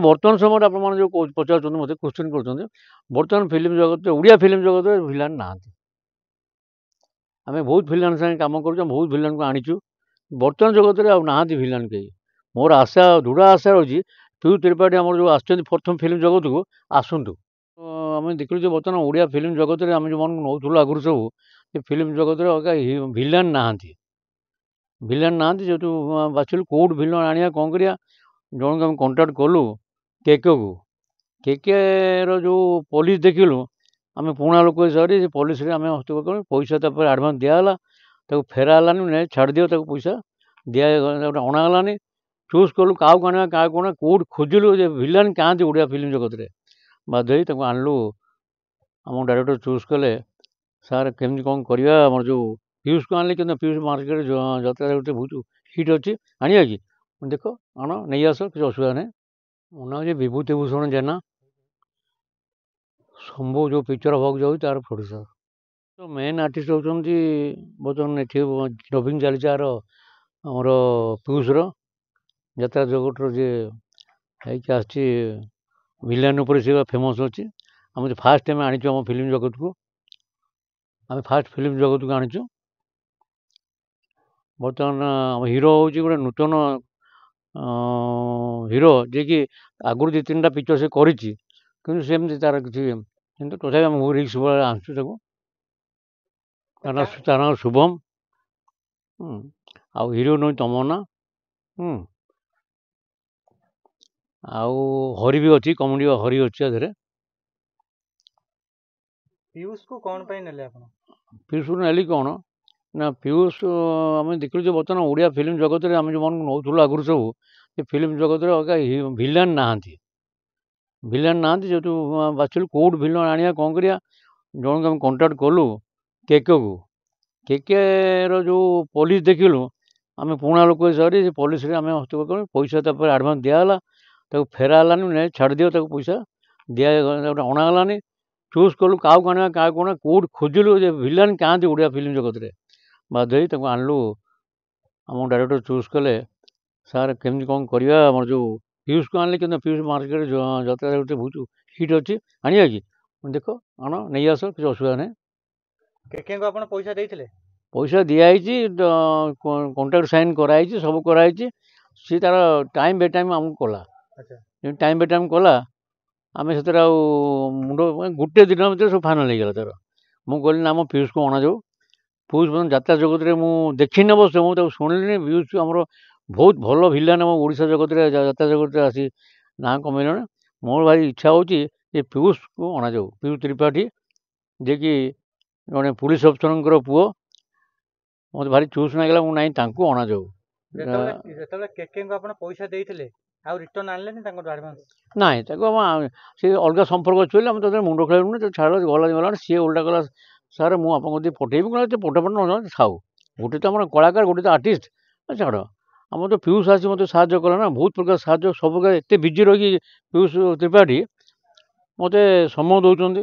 ବର୍ତ୍ତମାନ ସମୟରେ ଆପଣମାନେ ଯେଉଁ ପଚାରୁଛନ୍ତି ମୋତେ କ୍ୱେଶ୍ଚିନ୍ କରୁଛନ୍ତି, ବର୍ତ୍ତମାନ ଫିଲ୍ମ ଜଗତରେ ଓଡ଼ିଆ ଫିଲ୍ମ ଜଗତରେ ଭିଲାନ୍ ନାହାନ୍ତି। ଆମେ ବହୁତ ଭିଲାନ୍ ସାଙ୍ଗେ କାମ କରୁଛୁ, ଆମେ ବହୁତ ଭିଲାନ୍କୁ ଆଣିଛୁ। ବର୍ତ୍ତମାନ ଜଗତରେ ଆଉ ନାହାନ୍ତି ଭିଲାନ୍ କେହି। ମୋର ଆଶା, ଦୃଢ଼ ଆଶା ରହିଛି ପିୟୁ ତ୍ରିପାଠୀ ଆମର ଯେଉଁ ଆସିଛନ୍ତି ପ୍ରଥମ ଫିଲ୍ମ ଜଗତକୁ ଆସନ୍ତୁ। ଆମେ ଦେଖିଲୁ ଯେ ବର୍ତ୍ତମାନ ଓଡ଼ିଆ ଫିଲ୍ମ ଜଗତରେ ଆମେ ଯେଉଁମାନଙ୍କୁ ନେଉଥିଲୁ ଆଗରୁ ସବୁ, ସେ ଫିଲ୍ମ ଜଗତରେ ଭିଲାନ୍ ନାହାନ୍ତି। ଭିଲାନ୍ ନାହାନ୍ତି ଯେହେତୁ ବାଛିଲୁ କେଉଁଠୁ ଭିଲାନ୍ ଆଣିବା, କ'ଣ କରିବା। ଜଣକୁ ଆମେ କଣ୍ଟାକ୍ଟ କଲୁ କେକେକୁ। କେକେର ଯେଉଁ ପୋଲିସ ଦେଖିଲୁ, ଆମେ ପୁରୁଣା ଲୋକ ହିସାବରେ ସେ ପୋଲିସରେ ଆମେ ହସ୍ତକ୍ଷେପ କଲୁ। ପଇସା ତାପରେ ଆଡ଼ଭାନ୍ସ ଦିଆହେଲା, ତାକୁ ଫେରା ହେଲାନି, ନାଇଁ ଛାଡ଼ିଦିଅ, ତାକୁ ପଇସା ଅଣାଗଲାନି। ଚୁଜ୍ କଲୁ କାହାକୁ ଆଣିବା, କାହାକୁ ଆଣିବା, କେଉଁଠି ଖୋଜିଲୁ ଯେ ଭିଲାନ୍ କାହାନ୍ତି ଓଡ଼ିଆ ଫିଲ୍ମ ଜଗତରେ। ବାଧ୍ୟ ହେଇ ତାକୁ ଆଣିଲୁ। ଆମ ଡାଇରେକ୍ଟର ଚୁଜ୍ କଲେ, ସାର୍ କେମିତି କ'ଣ କରିବା। ଆମର ଯେଉଁ ପିୟୁଷକୁ ଆଣିଲେ, କିନ୍ତୁ ପିୟୁଷ ମାର୍କେଟରେ ଯାତ୍ରା ଗୋଟେ ବହୁତ ହିଟ୍ ଅଛି, ଆଣିବା କି? ଦେଖ ଆଣ, ନେଇ ଆସ, କିଛି ଅସୁବିଧା ନାହିଁ। ମୋ ନାଁ ହେଉଛି ବିଭୂତିଭୂଷଣ ଜେନା। ଶମ୍ଭୁ ଯେଉଁ ପିକ୍ଚର ହବାକୁ ଯାଉଛି ତାର ପ୍ରଡ୍ୟୁସର। ତ ମେନ୍ ଆର୍ଟିଷ୍ଟ ହେଉଛନ୍ତି ବର୍ତ୍ତମାନ ଏଠି ଡବିଂ ଚାଲିଛି ଆମର ପିୟୁଷର। ଯାତ୍ରା ଜଗତର ଯିଏ ହେଇକି ଆସିଛି ଭିଲାନ୍ ଉପରେ ସେ ଫେମସ୍ ଅଛି। ଆମେ ତ ଫାର୍ଷ୍ଟ ଟାଇମ୍ ଆଣିଛୁ ଆମ ଫିଲ୍ମ ଜଗତକୁ, ଆମେ ଫାର୍ଷ୍ଟ ଫିଲ୍ମ ଜଗତକୁ ଆଣିଛୁ। ବର୍ତ୍ତମାନ ଆମ ହିରୋ ହେଉଛି ଗୋଟେ ନୂତନ ହିରୋ, ଯିଏକି ଆଗରୁ 2-3ଟା ପିକ୍ଚର ସେ କରିଛି, କିନ୍ତୁ ସେମିତି ତାର କିଛି, କିନ୍ତୁ ତଥାପି ଆମେ ରିକ୍ସ ଭଳିଆ ଆଣିଛୁ ତାକୁ। ତା ନାଁ ଶୁଭମ। ଆଉ ହିରୋଇନ୍ ହେଉଛି ତମନ୍ନା। ଆଉ ହରି ବି ଅଛି, କମେଡ଼ି ହରି ଅଛି ତା ଦେହରେ। ପିୟୁଷକୁ କ'ଣ ପାଇଁ ନେଲେ ଆପଣ? ପିୟୁଷକୁ ନେଲି କ'ଣ ନା, ପିୟୁଷ ଆମେ ଦେଖିଲୁ ଯେ ବର୍ତ୍ତମାନ ଓଡ଼ିଆ ଫିଲ୍ମ ଜଗତରେ ଆମେ ଯେଉଁମାନଙ୍କୁ ନେଉଥିଲୁ ଆଗରୁ ସବୁ, ସେ ଫିଲ୍ମ ଜଗତରେ ଭିଲାନ୍ ନାହାନ୍ତି। ଭିଲାନ୍ ନାହାନ୍ତି ଯେହେତୁ ବାଛିଲୁ କେଉଁଠୁ ଭିଲାନ୍ ଆଣିବା, କ'ଣ କରିବା। ଜଣକୁ ଆମେ କଣ୍ଟାକ୍ଟ କଲୁ କେକେକୁ। କେକେର ଯେଉଁ ପୋଲିସ ଦେଖିଲୁ, ଆମେ ପୁରୁଣା ଲୋକ ହିସାବରେ ସେ ପୋଲିସରେ ଆମେ ହସ୍ତକ୍ଷେପ କଲୁ। ପଇସା ତାପରେ ଆଡ଼ଭାନ୍ସ ଦିଆହେଲା, ତାକୁ ଫେରା ହେଲାନି, ନାଇଁ ଛାଡ଼ିଦିଅ, ତାକୁ ପଇସା ଅଣାଗଲାନି। ଚୁଜ୍ କଲୁ କାହାକୁ ଆଣିବା, କାହାକୁ ଆଣିବା, କେଉଁଠି ଖୋଜିଲୁ ଯେ ଭିଲାନ୍ କାହାନ୍ତି ଓଡ଼ିଆ ଫିଲ୍ମ ଜଗତରେ। ବାଧ୍ୟ ହେଇ ତାକୁ ଆଣିଲୁ। ଆମ ଡାଇରେକ୍ଟର ଚୁଜ୍ କଲେ, ସାର୍ କେମିତି କ'ଣ କରିବା। ଆମର ଯେଉଁ ପିୟୁଷକୁ ଆଣିଲେ, କିନ୍ତୁ ପିୟୁଷ ମାର୍କେଟରେ ଯାତ୍ରା ଗୋଟେ ବହୁତ ହିଟ୍ ଅଛି, ଆଣିବା କି? ଦେଖ ଆଣ, ନେଇ ଆସ, କିଛି ଅସୁବିଧା ନାହିଁ। କେକେଙ୍କୁ ଆପଣ ପଇସା ଦେଇଥିଲେ? ପଇସା ଦିଆହେଇଛି, କଣ୍ଟ୍ରାକ୍ଟ ସାଇନ୍ କରାହେଇଛି, ସବୁ କରାହେଇଛି। ସିଏ ତାର ଟାଇମ୍ ବାଇ ଟାଇମ୍ ଆମକୁ କଲା। ଟାଇମ୍ ବାଇ ଟାଇମ୍ କଲା, ଆମେ ସେଥିରେ ଆଉ ମୁଣ୍ଡ, ଗୋଟେ ଦିନ ଭିତରେ ସବୁ ଫାଇନାଲ୍ ହେଇଗଲା ତାର। ମୁଁ କହିଲି ନା, ଆମ ପିୟୁଷକୁ ଅଣାଯାଉ। ପିୟୁଷ ଯାତ୍ରା ଜଗତରେ ମୁଁ ଦେଖିନି ଅବଶ୍ୟ, ମୁଁ ତାକୁ ଶୁଣିଲିନି। ପିୟୁଷ ଆମର ବହୁତ ଭଲ ଭିଲାନ୍ ଆମ ଓଡ଼ିଶା ଜଗତରେ, ଯାତ୍ରା ଜଗତରେ ଆସି ନାଁ କମେଇଲାଣି। ମୋର ଭାରି ଇଚ୍ଛା ହେଉଛି ଯେ ପିୟୁଷକୁ ଅଣାଯାଉ। ପିୟୁ ତ୍ରିପାଠୀ, ଯିଏକି ଜଣେ ପୁଲିସ ଅଫିସରଙ୍କର ପୁଅ। ମୋତେ ଭାରି ଚୁଜ୍ ଲାଗିଲା, ମୁଁ ନାଇଁ ତାଙ୍କୁ ଅଣାଯାଉ। ଯେତେବେଳେ କେକେଙ୍କୁ ଆପଣ ପଇସା ଦେଇଥିଲେ, ଆଉ ରିଟର୍ନ ଆଣିଲେନି ତାଙ୍କର ଆଡ଼ଭାନ୍ସ? ନାଇଁ, ତାକୁ ସେ ଅଲଗା ସମ୍ପର୍କ ଅଛି ବୋଲି ଆମେ ତାদের ମୁଣ୍ଡ ଖେଳାଇଲୁନି। ତ ଛାଡ଼, ଗଲାଣି। ସିଏ ଓଲଟା କଲା, ସାର୍ ମୁଁ ଆପଣଙ୍କୁ ଯଦି ପଠେଇବି, କ'ଣ ପଠାପଟ ନ ଥାଉ। ଗୋଟେ ତ ଆମର କଳାକାର, ଗୋଟେ ତ ଆର୍ଟିଷ୍ଟ। ଛାଡ଼, ଆମର ତ ପିୟୁଷ ଆସି ମୋତେ ସାହାଯ୍ୟ କଲା ନା, ବହୁତ ପ୍ରକାର ସାହାଯ୍ୟ, ସବୁ ପ୍ରକାର। ଏତେ ବିଜି ରହିକି ପିୟୁଷ ତ୍ରିପାଠୀ ମୋତେ ସମୟ ଦେଉଛନ୍ତି।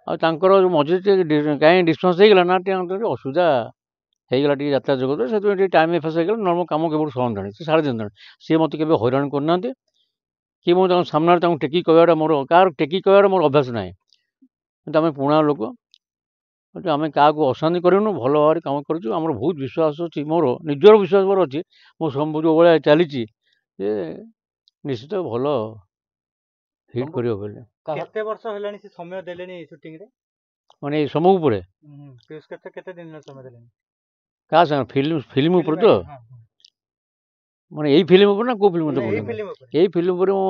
ଆଉ ତାଙ୍କର ମଝିରେ ଟିକେ କାହିଁ ଡିଷ୍ଟାନ୍ସ ହେଇଗଲା ନା, ଟିକେ ଅସୁବିଧା ହେଇଗଲା ଟିକେ ଯାତ୍ରା ଜଗତରେ, ସେଥିପାଇଁ ଟିକେ ଟାଇମ୍ ଏଫେସ୍ ହେଇଗଲା। ନର୍ମାଲ୍ କାମ କେବେଠୁ ସରନ୍ତାଣି, ସେ ସାଢ଼େ ଦିଅନ୍ତାଣି। ସିଏ ମୋତେ କେବେ ହଇରାଣ କରିନାହାନ୍ତି, କି ମୁଁ ତାଙ୍କ ସାମ୍ନାରେ ତାଙ୍କୁ ଟେକି କହିବାଟା, କାହାର ଟେକି କହିବାଟା ମୋର ଅଭ୍ୟାସ ନାହିଁ। କିନ୍ତୁ ଆମେ ପୁରୁଣା ଲୋକ, ଆମେ କାହାକୁ ଅଶାନ୍ତି କରିବୁନୁ, ଭଲ ଭାବରେ କାମ କରୁଛୁ। ଆମର ବହୁତ ବିଶ୍ୱାସ ଅଛି, ମୋର ନିଜର ବିଶ୍ୱାସ ମୋର ଅଛି। ମୋ ସବୁ ଯେଉଁଭଳିଆ ଚାଲିଛି, ସେ ନିଶ୍ଚିତ ଭଲ ହିଟ୍ କରିବ ବୋଲି। କେତେ ବର୍ଷ ହେଲାଣି ସେ ସମୟ ଦେଲେଣି ସୁଟିଂରେ? ମାନେ ଏଇ ସମୟ ଉପରେ ପିୟୁଷ କେତେ ଦିନର ସମୟ ଦେଲେଣି? କାହା ସାଙ୍ଗେ? ଫିଲ୍ମ ଉପରେ ତ, ମାନେ ଏଇ ଫିଲ୍ମ ଉପରେ ନା କେଉଁ ଫିଲ୍ମ କଥା କହୁଛନ୍ତି? ଏଇ ଫିଲ୍ମ ଉପରେ ମୁଁ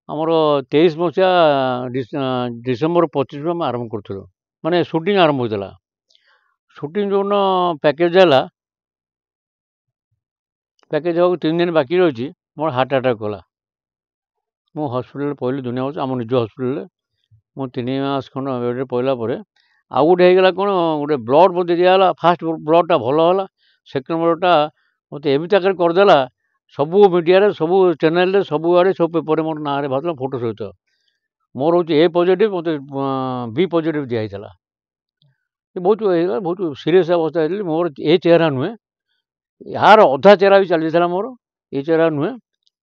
ଆମର 23 ମସିହା ଡିସେମ୍ବର 25ରୁ ଆମେ ଆରମ୍ଭ କରୁଥିଲୁ। ମାନେ ସୁଟିଂ ଆରମ୍ଭ ହୋଇଥିଲା। ସୁଟିଂ ଯେଉଁଦିନ ପ୍ୟାକେଜ୍ ହେଲା, ପ୍ୟାକେଜ୍ ହେବାକୁ 3 ଦିନ ବାକି ରହିଛି, ମୋର ହାର୍ଟ ଆଟାକ୍ କଲା। ମୁଁ ହସ୍ପିଟାଲରେ ପଡ଼ିଲି, ଦୁନିଆ ବର୍ଷ, ଆମ ନିଜ ହସ୍ପିଟାଲରେ। ମୁଁ 3 ମାସ ଖଣ୍ଡ ବେଡ଼୍ରେ ପଡ଼ିଲା ପରେ ଆଉ ଗୋଟେ ହେଇଗଲା କ'ଣ, ଗୋଟେ ବ୍ଲଡ଼୍ ମୋତେ ଦିଆହେଲା। ଫାର୍ଷ୍ଟ ବ୍ଲଡ଼୍ଟା ଭଲ ହେଲା, ସେକେଣ୍ଡ ବ୍ଲଡ଼୍ଟା ମୋତେ ଏମିତି ଆକାରରେ କରିଦେଲା, ସବୁ ମିଡ଼ିଆରେ, ସବୁ ଚ୍ୟାନେଲ୍ରେ, ସବୁଆଡ଼େ, ସବୁ ପେପର୍ରେ ମୋର ନାଁରେ ବାହାରିଥିଲା, ଫଟୋ ସହିତ। ମୋର ହେଉଛି A ପଜିଟିଭ୍, ମୋତେ B ପଜିଟିଭ୍ ଦିଆହେଇଥିଲା। ବହୁତ ହେଇଗଲା, ବହୁତ ସିରିୟସ୍ ଅବସ୍ଥା ହେଇଥିଲି। ମୋର ଏ ଚେହେରା ନୁହେଁ, ଏହାର ଅଧା ଚେହେରା ବି ଚାଲିଯାଇଥିଲା ମୋର। ଏ ଚେହେରା ନୁହେଁ,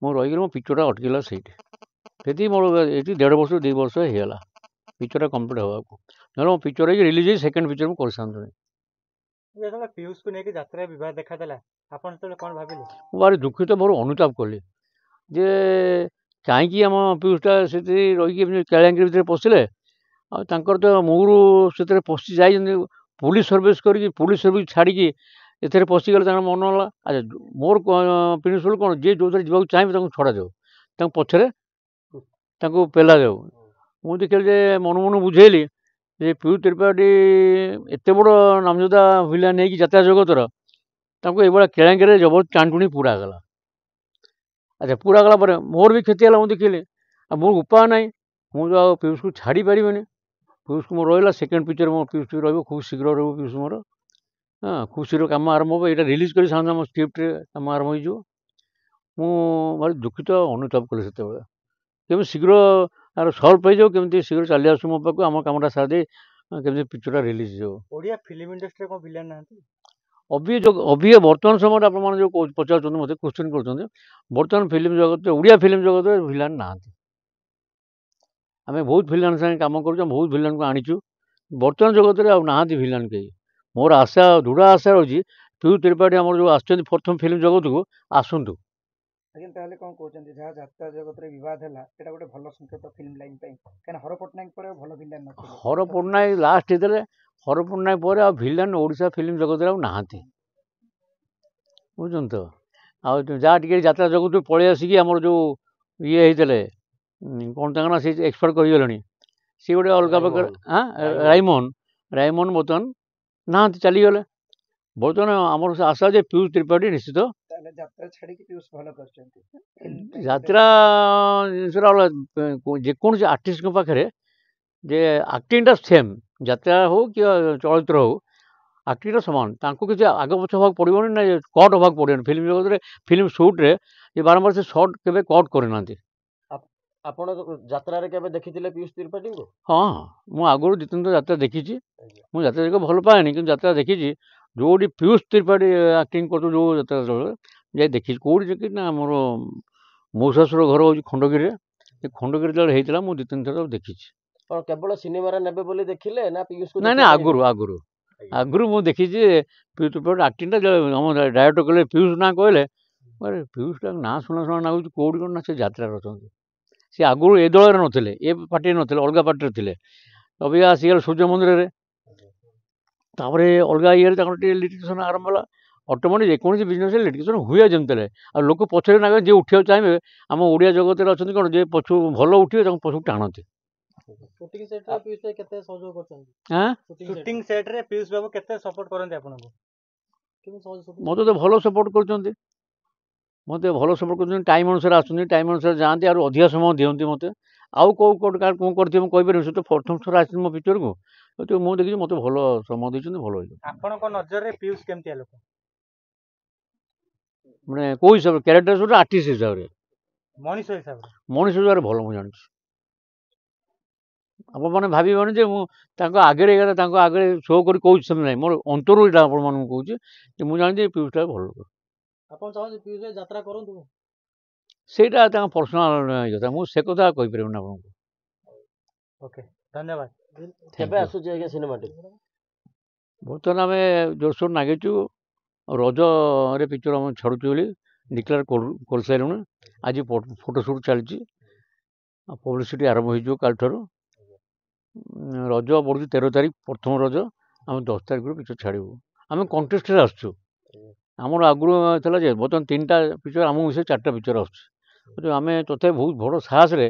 ମୁଁ ରହିଗଲି, ମୋ ପିକ୍ଚରଟା ଅଟକିଲା ସେଇଠି। ସେତିକି ମୋର ଏଠି 1.5 ବର୍ଷ 2 ବର୍ଷ ହେଇଗଲା ପିକ୍ଚରଟା କମ୍ପ୍ଲିଟ୍ ହେବାକୁ, ନହେଲେ ମୋ ପିକ୍ଚର ହେଇକି ରିଲିଜ୍ ହେଇ ସେକେଣ୍ଡ ପିକ୍ଚର ମୁଁ କରିସାରନ୍ତୁଣି। ଯେତେବେଳେ ପିୟୁଷକୁ ନେଇକି ଯାତ୍ରାରେ ବିବାଦ ଦେଖାଦେଲା ଆପଣ ସେତେବେଳେ କ'ଣ ଭାବିଲେ? ମୁଁ ଭାରି ଦୁଃଖିତ, ମୋର ଅନୁତାପ କଲି ଯେ କାହିଁକି ଆମ ପିୟୁଷଟା ସେଠି ରହିକି ଏମିତି କେଳାଙ୍ଗି ଭିତରେ ପଶିଲେ, ଆଉ ତାଙ୍କର ତ ମୂଳରୁ ସେଥିରେ ପଶି ଯାଇଛନ୍ତି ପୁଲିସ୍ ସର୍ଭିସ୍ କରିକି, ପୁଲିସ୍ ସର୍ଭିସ୍ ଛାଡ଼ିକି ଏଥିରେ ପଶିଗଲେ ତାଙ୍କର ମନ ହେଲା। ଆଚ୍ଛା, ମୋର ପ୍ରିନ୍ସିପାଲ୍ କ'ଣ, ଯିଏ ଯେଉଁଥିରେ ଯିବାକୁ ଚାହିଁବେ ତାଙ୍କୁ ଛଡ଼ାଯାଉ, ତାଙ୍କୁ ପଛରେ ତାଙ୍କୁ ପେଲାଯାଉ। ମୁଁ ଦେଖିଲି ଯେ ମନକୁ ବୁଝେଇଲି ଯେ ପିୟୁଷ ତ୍ରିପାଠୀ ଏତେ ବଡ଼ ନାମଜାଦା ଭିଲିଆନ୍ ନେଇକି ଯାତ୍ରା ଜଗତର, ତାଙ୍କୁ ଏଇଭଳିଆ କେଳାଙ୍ଗିରେ ଜବରଦସ୍ତ ଟାଣିଟୁଣି ପୁରାଗଲା। ଆଚ୍ଛା, ପୁରାଗଲା ପରେ ମୋର ବି କ୍ଷତି ହେଲା। ମୁଁ ଦେଖିଲି ଆଉ ମୋର ଉପାୟ ନାହିଁ, ମୁଁ ତ ଆଉ ପିୟୁଷକୁ ଛାଡ଼ି ପାରିବିନି। ପିୟୁଷକୁ ମୋର ରହିଲା ସେକେଣ୍ଡ ପିକ୍ଚର, ମୋ ପିୟୁଷ ରହିବ ଖୁବ୍ ଶୀଘ୍ର ରହିବ ପିୟୁଷ ମୋର। ହଁ, ଖୁବ୍ ଶୀଘ୍ର କାମ ଆରମ୍ଭ ହେବ, ଏଇଟା ରିଲିଜ୍ କରି ସାଧାରଣ ମୋ ସ୍କ୍ରିପ୍ଟରେ କାମ ଆରମ୍ଭ ହେଇଯିବ। ମୁଁ ଭାରି ଦୁଃଖିତ ଅନୁତାପ କଲି ସେତେବେଳେ, କେମିତି ଶୀଘ୍ର ଆର ସଲ୍ଭ ହେଇଯାଉ, କେମିତି ଶୀଘ୍ର ଚାଲି ଆସୁ ମୋ ପାଖକୁ, ଆମ କାମଟା ସାରିଦେଇ କେମିତି ପିକ୍ଚରଟା ରିଲିଜ୍ ହେଇଯିବ। ଓଡ଼ିଆ ଫିଲ୍ମ ଇଣ୍ଡଷ୍ଟ୍ରିରେ କ'ଣ ଭିଲିଆନ୍ ନାହାନ୍ତି? ଅବିକା ବର୍ତ୍ତମାନ ସମୟରେ ଆପଣମାନେ ଯେଉଁ ପଚାରୁଛନ୍ତି ମୋତେ କ୍ୱେଶ୍ଚିନ୍ କରୁଛନ୍ତି, ବର୍ତ୍ତମାନ ଫିଲ୍ମ ଜଗତରେ, ଓଡ଼ିଆ ଫିଲ୍ମ ଜଗତରେ ଭିଲିଆନ୍ ନାହାନ୍ତି। ଆମେ ବହୁତ ଭିଲିଆନ୍ ସାଙ୍ଗେ କାମ କରୁଛୁ, ଆମେ ବହୁତ ଭିଲିଆନ୍କୁ ଆଣିଛୁ। ବର୍ତ୍ତମାନ ଜଗତରେ ଆଉ ନାହାନ୍ତି ଭିଲିଆନ୍ କେହି। ମୋର ଆଶା, ଦୃଢ଼ ଆଶା ରହିଛି ପିୟୁଷ ତ୍ରିପାଠୀ ଆମର ଯେଉଁ ଆସିଛନ୍ତି ପ୍ରଥମ ଫିଲ୍ମ ଜଗତକୁ ଆସନ୍ତୁ। ଆଜ୍ଞା, ତାହେଲେ କ'ଣ କହୁଛନ୍ତି, ଯାହା ଯାତ୍ରା ଜଗତରେ ବିବାଦ ହେଲା ଏଇଟା ଗୋଟେ ଭଲ ସଂକେତ ଫିଲ୍ମ ଲାଇନ୍ ପାଇଁ, କାହିଁକିନା ହର ପଟ୍ଟନାୟକ ପରେ ଭଲ ଭିଲିଆନ୍ ନଥିଲେ। ହର ପଟ୍ଟନାୟକ ଲାଷ୍ଟ ହେଇଥିଲେ, ହର ପଟ୍ଟନାୟକ ପରେ ଆଉ ଭିଲିଆନ୍ ଓଡ଼ିଶା ଫିଲ୍ମ ଜଗତରେ ଆଉ ନାହାନ୍ତି, ବୁଝୁଛନ୍ତି ତ। ଆଉ ଯାହା ଟିକେ ଯାତ୍ରା ଜଗତରୁ ପଳେଇ ଆସିକି ଆମର ଯେଉଁ ଇଏ ହେଇଥିଲେ, କ'ଣ ତାଙ୍କ ନା, ସେ ଏକ୍ସପର୍ଟ କରିଗଲେଣି, ସିଏ ଗୋଟେ ଅଲଗା ପ୍ରକାର। ରାଇମୋହନ ବର୍ତ୍ତମାନ ନାହାନ୍ତି, ଚାଲିଗଲେ। ବର୍ତ୍ତମାନ ଆମର ଆଶା ଯେ ପିୟୁଷ ତ୍ରିପାଠୀ ନିଶ୍ଚିତ ତାହେଲେ ଯାତ୍ରା ଛାଡ଼ିକି ପିୟୁଷ ଭଲ କରିଛନ୍ତି। ଯାତ୍ରା ଜିନିଷଟା ଅଲଗା। ଯେକୌଣସି ଆର୍ଟିଷ୍ଟଙ୍କ ପାଖରେ ଯେ ଆକ୍ଟିଂଟା ସେମ୍, ଯାତ୍ରା ହେଉ କି ଚଳଚ୍ଚିତ୍ର ହେଉ, ଆକ୍ଟିଂଟା ସମାନ। ତାଙ୍କୁ କିଛି ଆଗ ପଛ ହେବାକୁ ପଡ଼ିବନି, ନା କଟ୍ ହେବାକୁ ପଡ଼ିବନି। ଫିଲ୍ମ ଜଗତରେ ଫିଲ୍ମ ସୁଟ୍ରେ ଯେ ବାରମ୍ବାର ସେ ସର୍ଟ କେବେ କଟ୍ କରିନାହାନ୍ତି। ଆପଣ ଯାତ୍ରାରେ କେବେ ଦେଖିଥିଲେ ପିୟୁଷ ତ୍ରିପାଠୀଙ୍କୁ? ହଁ, ମୁଁ ଆଗରୁ 2-3 ଥର ଯାତ୍ରା ଦେଖିଛି। ମୁଁ ଯାତ୍ରା ଦେଖିବାକୁ ଭଲ ପାଏନି, କିନ୍ତୁ ଯାତ୍ରା ଦେଖିଛି। ଯେଉଁଠି ପିୟୁଷ ତ୍ରିପାଠୀ ଆକ୍ଟିଂ କରୁଛୁ, ଯେଉଁ ଯାତ୍ରା ଯାଇ ଦେଖିଛି, କେଉଁଠି ଦେଖିଛି ନା, ଆମର ମଉସାସୁର ଘର ହେଉଛି ଖଣ୍ଡଗିରିରେ। ସେ ଖଣ୍ଡଗିରି ଯେତେବେଳେ ହେଇଥିଲା ମୁଁ 2-3 ଥର ଦେଖିଛି। କ'ଣ କେବଳ ସିନେମାରେ ନେବେ ବୋଲି ଦେଖିଲେ ନା ପିୟୁଷକୁ? ନାଇଁ, ଆଗରୁ ମୁଁ ଦେଖିଛି ପିୟୁଷ ତ୍ରିପାଠୀ ଆକ୍ଟିଂଟା। ଆମ ଡାଇରେକ୍ଟର କହିଲେ ପିୟୁଷ ନାଁ କହିଲେ, ଆରେ ପିୟୁଷଟା ନାଁ ଶୁଣା ଲାଗୁଛି, କେଉଁଠି କ'ଣ ନା ସେ ଯାତ୍ରାରେ ଅଛନ୍ତି। ସେ ଆଗରୁ ଏ ଦଳରେ ନଥିଲେ, ଏ ପାର୍ଟିରେ ନଥିଲେ, ଅଲଗା ପାର୍ଟିରେ ଥିଲେ। ଅବିକା ଆସିଗଲେ ସୂର୍ଯ୍ୟ ମନ୍ଦିରରେ, ତାପରେ ଅଲଗା ଇଏରେ ତାଙ୍କର ଟିକେ ଲିଟିଗେସନ୍ ଆରମ୍ଭ ହେଲା। ଅଟୋମେଟିକ୍ ଯେକୌଣସି ବିଜନେସ୍ରେ ଲିଟିଗେସନ୍ ହୁଏ ଯେମିତି ହେଲେ, ଆଉ ଲୋକ ପଛରେ ନା ଯିଏ ଉଠିବାକୁ ଚାହିଁବେ। ଆମ ଓଡ଼ିଆ ଜଗତରେ ଅଛନ୍ତି କ'ଣ, ଯେ ପଛକୁ ଭଲ ଉଠିବେ ତାଙ୍କୁ ପଛକୁ ଟାଣନ୍ତି। ସୁଟିଂ ସେଟ୍ରେ ପିୟୁଷ ଭାଇ କେତେ ସହଯୋଗ କରୁଛନ୍ତି? ସୁଟିଂ ସେଟ୍ରେ ପିୟୁଷ ବାବୁ କେତେ ସପୋର୍ଟ କରନ୍ତି ଆପଣଙ୍କୁ? ମୋତେ ତ ଭଲ ସପୋର୍ଟ କରୁଛନ୍ତି, ଟାଇମ୍ ଅନୁସାରେ ଆସୁଛନ୍ତି, ଟାଇମ୍ ଅନୁସାରେ ଯାଆନ୍ତି, ଆଉ ଅଧିକା ସମୟ ଦିଅନ୍ତି ମୋତେ। ଆଉ କେଉଁ କ'ଣ କରିଥିବେ ମୁଁ କହିପାରିବି, ସେ ତ ପ୍ରଥମ ଥର ଆସିଛନ୍ତି ମୋ ପିକ୍ଚରକୁ, ମୁଁ ଦେଖିଛି ମୋତେ ଭଲ ସମୟ ଦେଇଛନ୍ତି, ଭଲ ହେଇଛି। ଆପଣଙ୍କ ନଜରରେ ପିୟୁଷ କେମିତିଆ ଲୋକ? ମାନେ କେଉଁ ହିସାବରେ, କ୍ୟାରେକ୍ଟର ହିସାବରେ, ଆର୍ଟିଷ୍ଟ ହିସାବରେ, ମଣିଷ ହିସାବରେ ଭଲ ମୁଁ ଜାଣିଛି। ଆପଣମାନେ ଭାବିବେନି ଯେ ମୁଁ ତାଙ୍କ ଆଗରେ ଶୋ କରି କହୁଛି, ସେମିତି ନାହିଁ। ମୋର ଅନ୍ତରରୁ ଏଇଟା ଆପଣମାନଙ୍କୁ କହୁଛି ଯେ ମୁଁ ଜାଣିଛି ପିୟୁଷଟା ଭଲ ଲୋକ। ଆପଣ ଚାହୁଁଛନ୍ତି ପିୟୁଷ ଭାଇ ଯାତ୍ରା କରନ୍ତୁ? ସେଇଟା ତାଙ୍କ ପର୍ସନାଲ କଥା, ମୁଁ ସେ କଥା କହିପାରିବିନି ଆପଣଙ୍କୁ। ଓକେ, ଧନ୍ୟବାଦ। କେବେ ଆସୁଛି ଆଜ୍ଞା ସିନେମାଟି? ବର୍ତ୍ତମାନ ଆମେ ଜୋରସୋର ନାଗିଛୁ, ରଜରେ ପିକ୍ଚର ଆମେ ଛାଡ଼ୁଛୁ ବୋଲି ଡିକ୍ଲେୟାର କରିସାରିଲୁଣି। ଆଜି ଫଟୋ ସୁଟ୍ ଚାଲିଛି, ପବ୍ଲିସିଟି ଆରମ୍ଭ ହେଇଯିବ କାଲିଠାରୁ। ରଜ ପଡ଼ୁଛି 13 ତାରିଖ, ପ୍ରଥମ ରଜ। ଆମେ 10 ତାରିଖରୁ ପିକ୍ଚର ଛାଡ଼ିବୁ। ଆମେ କଣ୍ଟେଷ୍ଟରେ ଆସୁଛୁ। ଆମର ଆଗରୁ ଥିଲା ଯେ ବର୍ତ୍ତମାନ 3ଟା ପିକ୍ଚର, ଆମକୁ ମିଶେଇ 4ଟା ପିକ୍ଚର ଆସୁଛି। ଆମେ ତଥାପି ବହୁତ ବଡ଼ ସାହସରେ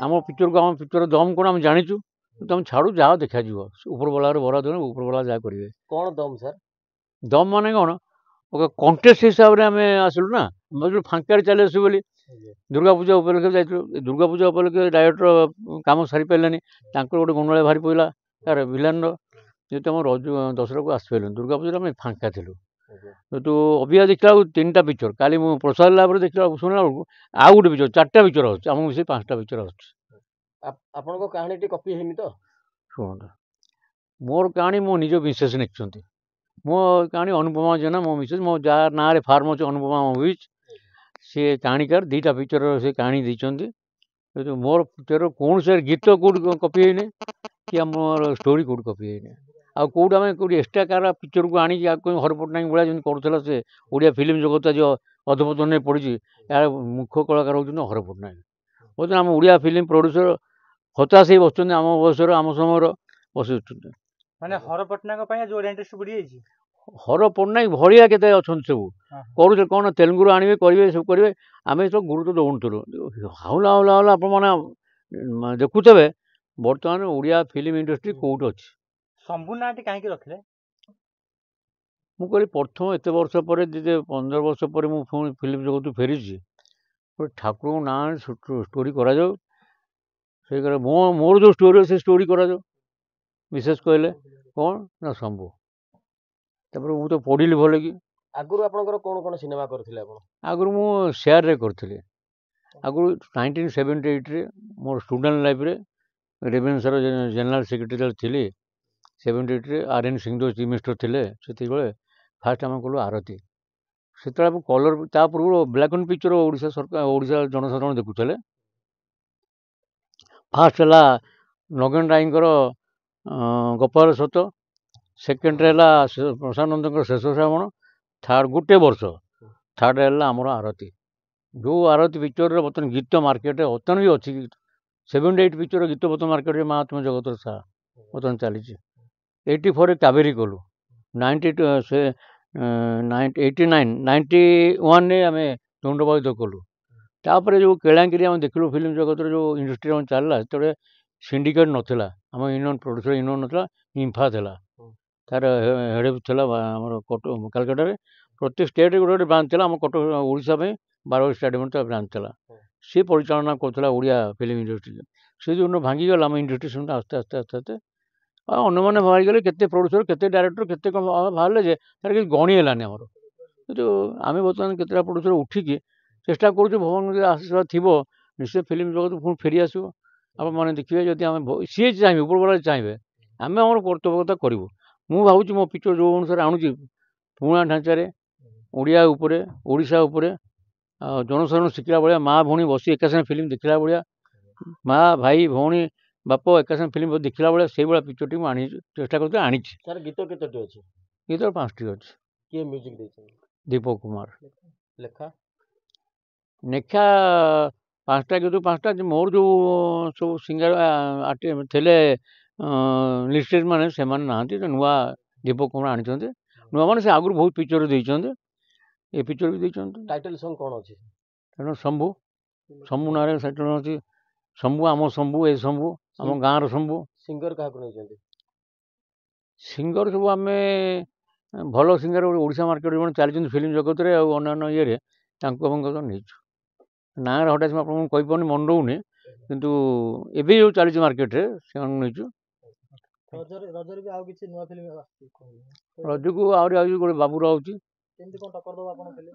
ଆମ ପିକ୍ଚର ଦମ୍ କ'ଣ ଆମେ ଜାଣିଛୁ। ଆମେ ଛାଡ଼ୁ, ଯାହା ଦେଖାଯିବ। ଉପରବାଲାରେ ବରାଦ ଦେବେ, ଉପରବାଲା ଯାହା କରିବେ। କ'ଣ ଦମ୍ ସାର୍? ଦମ୍ ମାନେ କ'ଣ, କଣ୍ଟେଷ୍ଟ ହିସାବରେ ଆମେ ଆସିଲୁ ନା। ଆମେ ଫାଙ୍କାରେ ଚାଲି ଆସିବୁ ବୋଲି ଦୁର୍ଗା ପୂଜା ଉପଲକ୍ଷେ ଯାଇଥିଲୁ। ଦୁର୍ଗା ପୂଜା ଉପଲକ୍ଷେ ଡାଇରେକ୍ଟର କାମ ସାରିପାରିଲାନି, ତାଙ୍କର ଗୋଟେ ଗୁଣ୍ଡାଳି ଭାରି ପଡ଼ିଲା ତାର ଭିଲାନ୍ର, ଯେହେତୁ ଆମ ଦଶହରାକୁ ଆସିପାରିଲୁନି। ଦୁର୍ଗା ପୂଜାରେ ଆମେ ଫାଙ୍କା ଥିଲୁ। ତୁ ଅବିକା ଦେଖିଲା ବେଳକୁ 3ଟା ପିକ୍ଚର, କାଲି ମୁଁ ପ୍ରସାଦ ଲାଭରେ ଦେଖିଲା ଶୁଣିଲା ବେଳକୁ ଆଉ ଗୋଟେ ପିକ୍ଚର, 4ଟା ପିକ୍ଚର ଆସୁଛି, ଆମକୁ ମିଶେଇ 5ଟା ପିକ୍ଚର ଆସୁଛି। ଆପଣଙ୍କ କାହାଣୀଟି କପି ହେଇନି ତ? ଶୁଣନ୍ତୁ, ମୋର କାହାଣୀ ମୋ ନିଜ ମିସେସ୍ ଲେଖିଛନ୍ତି। ମୋ କାହାଣୀ ଅନୁପମା ଜେନା, ମୋ ମିସେସ୍, ମୋ ଯାହା ନାଁରେ ଫାର୍ମ ଅଛି ଅନୁପମା ମୁଭିଜ୍, ସେ କାହାଣୀକାର 2ଟା ପିକ୍ଚର ସେ କାହାଣୀ ଦେଇଛନ୍ତି। କିନ୍ତୁ ମୋର ପିକ୍ଚର କୌଣସି ଗୀତ କେଉଁଠି କପି ହେଇନି କି ଆମର ଷ୍ଟୋରି କେଉଁଠି କପି ହେଇନି। ଆଉ କେଉଁଠି ଆମେ କେଉଁଠି ଏକ୍ସଟ୍ରା କାହାର ପିକ୍ଚରକୁ ଆଣିକି ଆଉ ହର ପଟ୍ଟନାୟକ ଭଳିଆ ଯେମିତି କରୁଥିଲା ସେ ଓଡ଼ିଆ ଫିଲ୍ମ ଜଗତ ଯେଉଁ ଅଧପତନରେ ପଡ଼ିଛି, ଏହାର ମୁଖ୍ୟ କଳାକାର ହେଉଛନ୍ତି ହର ପଟ୍ଟନାୟକ। ବର୍ତ୍ତମାନ ଆମ ଓଡ଼ିଆ ଫିଲ୍ମ ପ୍ରଡ୍ୟୁସର ହତାଶ ହେଇ ବସୁଛନ୍ତି, ଆମ ବୟସର ଆମ ସମୟର ବସୁଛନ୍ତି। ମାନେ ହର ପଟ୍ଟନାୟକ ପାଇଁ ଯୋଉ ଇଣ୍ଡଷ୍ଟ୍ରି ବୁଡ଼ି ଯାଇଛି, ହର ପଟ୍ଟନାୟକ ଭଳିଆ କେତେ ଅଛନ୍ତି ସବୁ କରୁଥିଲେ। କ'ଣ ତେଲୁଗୁରୁ ଆଣିବେ କରିବେ ସବୁ କରିବେ, ଆମେ ସବୁ ଗୁରୁତ୍ୱ ଦେଉନଥିଲୁ। ହାଉଲା ହାଉଲା ହାଉଲା ଆପଣମାନେ ଦେଖୁଥିବେ ବର୍ତ୍ତମାନ ଓଡ଼ିଆ ଫିଲ୍ମ ଇଣ୍ଡଷ୍ଟ୍ରି କେଉଁଠି ଅଛି। ଶମ୍ଭୁ ନାଁଟି କାହିଁକି ରଖିଲେ? ମୁଁ କହିଲି ପ୍ରଥମ ଏତେ ବର୍ଷ ପରେ 15 ବର୍ଷ ପରେ ମୁଁ ପୁଣି ଫିଲ୍ମ ଜଗତକୁ ଫେରିଛି, ଗୋଟେ ଠାକୁରଙ୍କ ନାଁ ଷ୍ଟୋରି କରାଯାଉ। ସେଇ କରେ ମୋର ଯେଉଁ ଷ୍ଟୋରି ଅଛି ସେ ଷ୍ଟୋରି କରାଯାଉ। ବିଶେଷ କହିଲେ କ'ଣ ନା ଶମ୍ଭୁ। ତାପରେ ମୁଁ ତ ପଢ଼ିଲି ଭଲ କି। ଆଗରୁ ଆପଣଙ୍କର କ'ଣ ସିନେମା କରିଥିଲେ ଆପଣ? ଆଗରୁ ମୁଁ ସେୟାରରେ କରିଥିଲି। ଆଗରୁ 1978ରେ ମୋର ଷ୍ଟୁଡେଣ୍ଟ ଲାଇଫ୍ରେ ରେଭେନ୍ସାର ଜେନେରାଲ ସେକ୍ରେଟାରୀ ଥିଲି। 78ରେ RN ସିଂହଦେଓ ଚିଫ୍ ମିନିଷ୍ଟର ଥିଲେ। ସେତିକିବେଳେ ଫାଷ୍ଟ ଆମେ କଲୁ ଆରତୀ। ସେତେବେଳେ ଆମେ କଲର, ତା ପୂର୍ବରୁ ବ୍ଲାକ୍ ଆଣ୍ଡ ପିକ୍ଚର ଓଡ଼ିଶା ସରକାର, ଓଡ଼ିଶା ଜନସାଧାରଣ ଦେଖୁଥିଲେ। ଫାଷ୍ଟ ହେଲା ନଗେନ ରାୟଙ୍କର ଗୋପାଳ ସତ, ସେକେଣ୍ଡରେ ହେଲା ପ୍ରଶାନ୍ତ ନନ୍ଦଙ୍କର ଶେଷ ଶ୍ରାବଣ, ଥାର୍ଡ଼ ଗୋଟେ ବର୍ଷ ଥାର୍ଡ଼ ହେଲା ଆମର ଆରତୀ। ଯେଉଁ ଆରତୀ ପିକ୍ଚରରେ ବର୍ତ୍ତମାନ ଗୀତ ମାର୍କେଟରେ ବର୍ତ୍ତମାନ ବି ଅଛି। 78 ପିକ୍ଚର ଗୀତ ବର୍ତ୍ତମାନ ମାର୍କେଟରେ ମା ତୁମେ ଜଗତର ସାହା ବର୍ତ୍ତମାନ ଚାଲିଛି। 84ରେ କାବେରୀ କଲୁ। 91ରେ ଆମେ ଦଣ୍ଡବାୟୁଧ କଲୁ। ତାପରେ ଯେଉଁ କେଳାଙ୍କିରି ଆମେ ଦେଖିଲୁ ଫିଲ୍ମ ଜଗତରେ ଯେଉଁ ଇଣ୍ଡଷ୍ଟ୍ରି ଆମେ ଚାଲିଲା, ସେତେବେଳେ ସିଣ୍ଡିକେଟ୍ ନଥିଲା, ଆମ ୟୁନିୟନ ପ୍ରଡ୍ୟୁସର ୟୁନିୟନ ନଥିଲା, ଇମ୍ଫା ଥିଲା। ତାର ହେଡ଼ ଥିଲା ଆମର କାଲକାଟାରେ। ପ୍ରତ୍ୟେକ ଷ୍ଟେଟ୍ରେ ଗୋଟେ ଗୋଟେ ବ୍ରାଞ୍ଚ ଥିଲା। ଆମ କଟକ ଓଡ଼ିଶା ପାଇଁ ବାରବାଟୀ ଷ୍ଟାଡ଼ିୟମରେ ତା ବ୍ରାଞ୍ଚ ଥିଲା। ସିଏ ପରିଚାଳନା କରୁଥିଲା ଓଡ଼ିଆ ଫିଲ୍ମ ଇଣ୍ଡଷ୍ଟ୍ରି। ସେ ଯେଉଁଦିନ ଭାଙ୍ଗିଗଲା ଆମ ଇଣ୍ଡଷ୍ଟ୍ରି ସେମିତି ଆସ୍ତେ ଆସ୍ତେ ଆସ୍ତେ ଆସ୍ତେ ଆଉ ଅନ୍ୟମାନେ ବାହାରିଗଲେ। କେତେ ପ୍ରଡ୍ୟୁସର, କେତେ ଡାଇରେକ୍ଟର, କେତେ କ'ଣ ବାହାରିଲେ ଯେ ତାର କିଛି ଗଣି ହେଲାନି ଆମର। କିନ୍ତୁ ଆମେ ବର୍ତ୍ତମାନ କେତେଟା ପ୍ରଡ୍ୟୁସର ଉଠିକି ଚେଷ୍ଟା କରୁଛୁ, ଭଗବାନଙ୍କ ଯଦି ଆଶୀର୍ବାଦ ଥିବ ନିଶ୍ଚୟ ଫିଲ୍ମ ଜଗତ ପୁଣି ଫେରି ଆସିବ। ଆପଣମାନେ ଦେଖିବେ ଯଦି ଆମେ ସିଏ ଚାହିଁବେ, ଉପରବାଲା ଚାହିଁବେ, ଆମେ ଆମର କର୍ତ୍ତବ୍ୟତା କରିବୁ। ମୁଁ ଭାବୁଛି ମୋ ପିକ୍ଚର ଯେଉଁ ଅନୁସାରେ ଆଣୁଛି ପୁରୁଣା ଢାଞ୍ଚାରେ ଓଡ଼ିଆ ଉପରେ, ଓଡ଼ିଶା ଉପରେ, ଆଉ ଜନସାଧାରଣ ଶିଖିଲା ଭଳିଆ, ମା ଭଉଣୀ ବସି ଏକା ସାଙ୍ଗେ ଫିଲ୍ମ ଦେଖିଲା ଭଳିଆ, ମା ଭାଇ ଭଉଣୀ ବାପ ଏକା ସାଙ୍ଗେ ଫିଲ୍ମ ଦେଖିଲା ଭଳିଆ ସେଇଭଳିଆ ପିକ୍ଚରଟି ମୁଁ ଚେଷ୍ଟା କରୁଥିଲି, ଆଣିଛି। ସାର୍ ଗୀତ କେତୋଟି ଅଛି? ଗୀତ 5ଟି ଅଛି। କିଏ ମ୍ୟୁଜିକ୍ ଦେଇଛନ୍ତି? ଦୀପକ କୁମାର। ଲେଖା ଲେଖା 5ଟା ଗୀତ 5ଟା। ମୋର ଯେଉଁ ସବୁ ସିଙ୍ଗର ଥିଲେ ଲିଷ୍ଟେଡ଼ ମାନେ, ସେମାନେ ନାହାନ୍ତି। ନୂଆ ଦୀପକ କୁମାର ଆଣିଛନ୍ତି। ନୂଆ ମାନେ ସେ ଆଗରୁ ବହୁତ ପିକ୍ଚର ଦେଇଛନ୍ତି, ଏ ପିକ୍ଚର ବି ଦେଇଛନ୍ତି। ଟାଇଟଲ ସଙ୍ଗ କ'ଣ ଅଛି? ତେଣୁ ଶମ୍ଭୁ, ଶମ୍ଭୁ ନାଁରେ ଟାଇଟଲ ଅଛି। ଶମ୍ଭୁ, ଆମ ଶମ୍ଭୁ, ଏ ଶମ୍ଭୁ, ଆମ ଗାଁର ଶମ୍ଭୁ। ସିଙ୍ଗର କାହାକୁ ନେଇଛନ୍ତି? ସିଙ୍ଗର ସବୁ ଆମେ ଭଲ ସିଙ୍ଗର ଓଡ଼ିଶା ମାର୍କେଟରେ ଯେଉଁମାନେ ଚାଲିଛନ୍ତି ଫିଲ୍ମ ଜଗତରେ ଆଉ ଅନ୍ୟାନ୍ୟ ଇଏରେ, ତାଙ୍କୁ ଆମେ ନେଇଛୁ। ନାଁରେ ହଠାତ୍ ମୁଁ ଆପଣଙ୍କୁ କହିପାରୁନି, ମନେ ରହୁନି, କିନ୍ତୁ ଏବେ ଯେଉଁ ଚାଲିଛି ମାର୍କେଟରେ ସେମାନଙ୍କୁ ନେଇଛୁ। ରଜରେ ବି ଆଉ କିଛି ନୂଆ ଫିଲ୍ମ ଆସୁଛି? ରଜକୁ ଆହୁରି ଗୋଟେ ବାବୁର ଆଉଛି। କେମିତି କ'ଣ ଟକ୍କର ଦେବ ଆପଣ ଫିଲ୍ମ?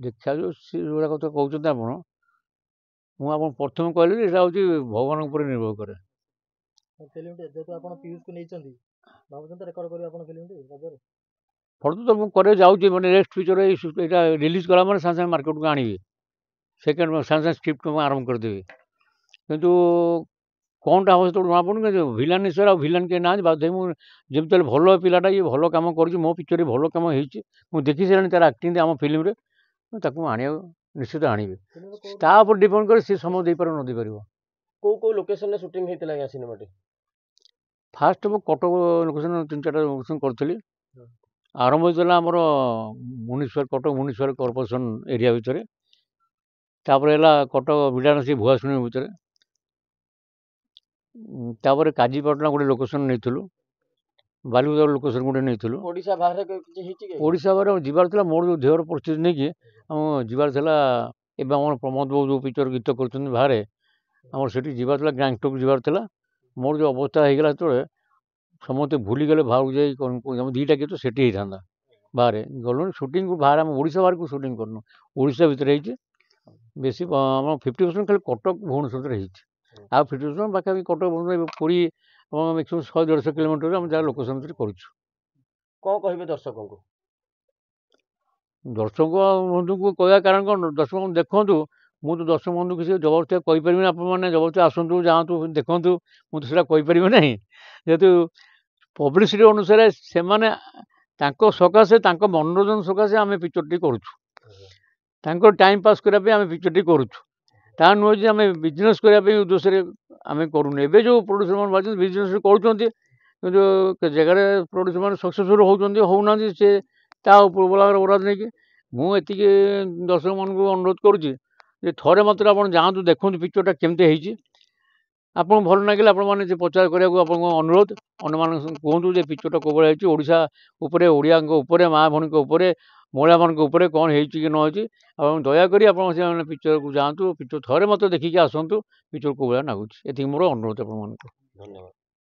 ଦେଖାଯାଉ ସେଗୁଡ଼ା କଥା କହୁଛନ୍ତି ଆପଣ। ମୁଁ ଆପଣ ପ୍ରଥମେ କହିଲି ଯେ ଏଇଟା ହେଉଛି ଭଗବାନଙ୍କ ଉପରେ ନିର୍ଭର କରେ। ଫିଲ୍ମଟି ଯେହେତୁ ଆପଣ ପିୟୁଷକୁ ନେଇଛନ୍ତି, ଭାବୁଛନ୍ତି ରେକର୍ଡ କରିବେ ଆପଣ ଫିଲ୍ମଟି ରଜରେ? ଫଟୋ ତ ମୁଁ କରିବାକୁ ଯାଉଛି, ମାନେ ନେକ୍ସଟ ଫିଚର ଏଇଟା ରିଲିଜ୍ କଲା ମାନେ ସାଙ୍ଗେ ସାଙ୍ଗେ ମାର୍କେଟକୁ ଆଣିବି। ସେକେଣ୍ଡ ସାଙ୍ଗେ ସାଙ୍ଗେ ସ୍କ୍ରିପ୍ଟ ମୁଁ ଆରମ୍ଭ କରିଦେବି। କିନ୍ତୁ କ'ଣଟା ହେବ ସେତେବେଳେ ଜଣାପଡ଼ୁନି। କିନ୍ତୁ ଭିଲାନ ହିସାବରେ ଆଉ ଭିଲାନ କେହି ନାହାନ୍ତି। ବାଧ୍ୟ ମୁଁ ଯେମିତି ହେଲେ ଭଲ ପିଲାଟା, ଇଏ ଭଲ କାମ କରିଛି, ମୋ ପିକ୍ଚରରେ ଭଲ କାମ ହେଇଛି, ମୁଁ ଦେଖି ସାରିଲିଣି ତାର ଆକ୍ଟିଂ ଆମ ଫିଲ୍ମରେ, ତାକୁ ମୁଁ ଆଣିବାକୁ ନିଶ୍ଚିତ ଆଣିବି। ତା ଉପରେ ଡିପେଣ୍ଡ କରେ ସେ ସମୟ ଦେଇପାରିବ ନ ଦେଇପାରିବ। କୋଉ କୋଉ ଲୋକେସନରେ ସୁଟିଂ ହେଇଥିଲା ଆଜ୍ଞା ସିନେମାଟି? ଫାଷ୍ଟ ମୁଁ କଟକ ଲୋକେସନ 3-4ଟା ଲୋକେସନ କରିଥିଲି। ଆରମ୍ଭ ହେଇଥିଲା ଆମର କଟକ ମ୍ୟୁନିସିପାଲ କର୍ପୋରେସନ ଏରିଆ ଭିତରେ। ତାପରେ ହେଲା କଟକ ବିଡ଼ାନାସୀ ଭୁଆଶୁଣୀ ଭିତରେ। ତାପରେ କାଜୀପାଟଣା ଗୋଟେ ଲୋକେସନ ନେଇଥିଲୁ। ବାଲିଗୁଡ଼ା ଲୋକେସନ ଗୋଟେ ନେଇଥିଲୁ। ଓଡ଼ିଶା ବାହାରେ କିଛି ହେଇଛି କି? ଓଡ଼ିଶା ବାହାରେ ଯିବାର ଥିଲା, ମୋର ଯେଉଁ ଦେହର ପରିସ୍ଥିତି ନେଇକି ଆମ ଯିବାର ଥିଲା। ଏବେ ଆମର ପ୍ରମୋଦ ବାବୁ ଯେଉଁ ପିକ୍ଚର ଗୀତ କରୁଛନ୍ତି ବାହାରେ, ଆମର ସେଠି ଯିବାର ଥିଲା, ଗ୍ୟାଙ୍ଗଟକ୍ ଯିବାର ଥିଲା। ମୋର ଯେଉଁ ଅବସ୍ଥା ହେଇଗଲା ସେତେବେଳେ ସମସ୍ତେ ଭୁଲିଗଲେ, ବାହାରକୁ ଯାଇ ଆମ 2ଟା ଗୀତ ସେଠି ହେଇଥାନ୍ତା ବାହାରେ। ଗଲୁଣି ସୁଟିଂକୁ ବାହାରେ, ଆମ ଓଡ଼ିଶା ବାହାରକୁ ସୁଟିଂ କରିନୁ, ଓଡ଼ିଶା ଭିତରେ ହେଇଛି। ବେଶୀ ଆମର 50% ଖାଲି କଟକ ଭୁବନେଶ୍ୱରରେ ହେଇଛି। ଆଉ 50% ପାଖାପାଖି କଟକ ଭୁବନେଶ୍ୱର ପୁରୀ ମ୍ୟାକ୍ସିମମ୍ 100-150 କିଲୋମିଟରରେ ଆମେ ଯାହା ଲୋକେସନ ଭିତରେ କରୁଛୁ। କ'ଣ କହିବେ ଦର୍ଶକଙ୍କୁ? ଦର୍ଶକ ବନ୍ଧୁଙ୍କୁ କହିବା କାରଣ କ'ଣ, ଦର୍ଶକ ଦେଖନ୍ତୁ ମୁଁ ତ ଦର୍ଶକ ବନ୍ଧୁ କିଛି ଜବରଦସ୍ତି କହିପାରିବିନି, ଆପଣମାନେ ଜବରଦସ୍ତି ଆସନ୍ତୁ ଯାଆନ୍ତୁ ଦେଖନ୍ତୁ, ମୁଁ ତ ସେଇଟା କହିପାରିବି ନାହିଁ। ଯେହେତୁ ପବ୍ଲିସିଟି ଅନୁସାରେ ସେମାନେ ତାଙ୍କ ସକାଶେ, ତାଙ୍କ ମନୋରଞ୍ଜନ ସକାଶେ ଆମେ ପିକ୍ଚରଟି କରୁଛୁ, ତାଙ୍କ ଟାଇମ୍ ପାସ୍ କରିବା ପାଇଁ ଆମେ ପିକ୍ଚରଟି କରୁଛୁ। ତାହା ନୁହେଁ ଯେ ଆମେ ବିଜନେସ୍ କରିବା ପାଇଁ ଉଦ୍ଦେଶ୍ୟରେ ଆମେ କରୁନୁ। ଏବେ ଯେଉଁ ପ୍ରଡ୍ୟୁସରମାନେ ବାହାରିଛନ୍ତି ବିଜନେସ୍ କରୁଛନ୍ତି, କିନ୍ତୁ ଜାଗାରେ ପ୍ରଡ୍ୟୁସରମାନେ ସକ୍ସେସଫୁଲ୍ ହେଉଛନ୍ତି, ହେଉନାହାନ୍ତି, ସେ ତା ଉପରବାଲାର ବରାଦ ନେଇକି। ମୁଁ ଏତିକି ଦର୍ଶକମାନଙ୍କୁ ଅନୁରୋଧ କରୁଛି ଯେ ଥରେ ମାତ୍ର ଆପଣ ଯାଆନ୍ତୁ, ଦେଖନ୍ତୁ ପିକ୍ଚରଟା କେମିତି ହେଇଛି। ଆପଣଙ୍କୁ ଭଲ ଲାଗିଲେ ଆପଣମାନେ ଯେ ପ୍ରଚାର କରିବାକୁ ଆପଣଙ୍କ ଅନୁରୋଧ, ଅନ୍ୟମାନଙ୍କୁ କୁହନ୍ତୁ ଯେ ପିକ୍ଚରଟା କେଉଁଭଳିଆ ହେଇଛି, ଓଡ଼ିଶା ଉପରେ, ଓଡ଼ିଆଙ୍କ ଉପରେ, ମା ଭଉଣୀଙ୍କ ଉପରେ, ମହିଳାମାନଙ୍କ ଉପରେ କ'ଣ ହେଇଛି କି ନ ହେଇଛି। ଆପଣ ଦୟାକରି ଆପଣ ସେମାନେ ପିକ୍ଚରକୁ ଯାଆନ୍ତୁ, ପିକ୍ଚର ଥରେ ମାତ୍ର ଦେଖିକି ଆସନ୍ତୁ, ପିକ୍ଚର କେଉଁ ଭଳିଆ ଲାଗୁଛି। ଏତିକି ମୋର ଅନୁରୋଧ ଆପଣମାନଙ୍କୁ। ଧନ୍ୟବାଦ।